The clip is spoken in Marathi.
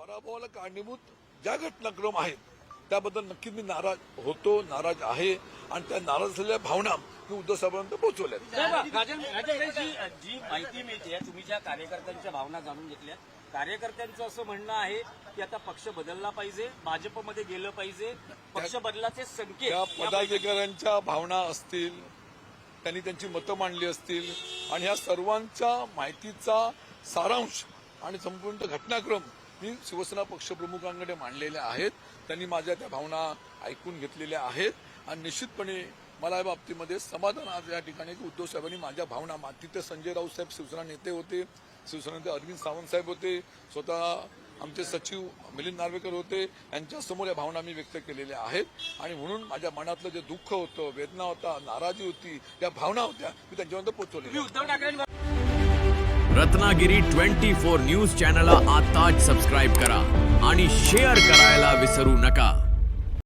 पराभवाला कारणीभूत ज्या घटनाक्रम आहेत त्याबद्दल नक्कीच मी नाराज होतो, नाराज आहे आणि त्या नाराज झालेल्या भावना मी उद्धव साहेबांपर्यंत पोहोचवल्या. जी माहिती मिळते, तुम्ही ज्या कार्यकर्त्यांच्या भावना जाणून घेतल्या, कार्यकर्त्यांचं असं म्हणणं आहे की आता पक्ष बदलला पाहिजे, भाजपमध्ये गेलं पाहिजे, पक्ष बदलाचे संकेत त्या पदाधिकाऱ्यांच्या भावना असतील, त्यांनी त्यांची मतं मांडली असतील आणि ह्या सर्वांच्या माहितीचा सारांश आणि संपूर्ण घटनाक्रम मी शिवसेना पक्षप्रमुखांकडे मांडलेले आहेत. त्यांनी माझ्या त्या भावना ऐकून घेतलेल्या आहेत आणि निश्चितपणे मला या बाबतीमध्ये समाधान आज या ठिकाणी की उद्धव साहेबांनी माझ्या भावना, तिथे संजय राऊत साहेब शिवसेना नेते होते, शिवसेनेचे अरविंद सावंत साहेब होते, स्वतः आमचे सचिव मिलिंद नार्वेकर होते, यांच्यासमोर या भावना मी व्यक्त केलेल्या आहेत आणि म्हणून माझ्या मनातलं जे दुःख होतं, वेदना होता, नाराजी होती, या भावना होत्या मी त्यांच्यापर्यंत पोहोचवल्या. उद्धव ठाकरे रत्नागिरी 24 न्यूज चॅनलला आताच सबस्क्राईब करा आणि शेअर करायला विसरू नका.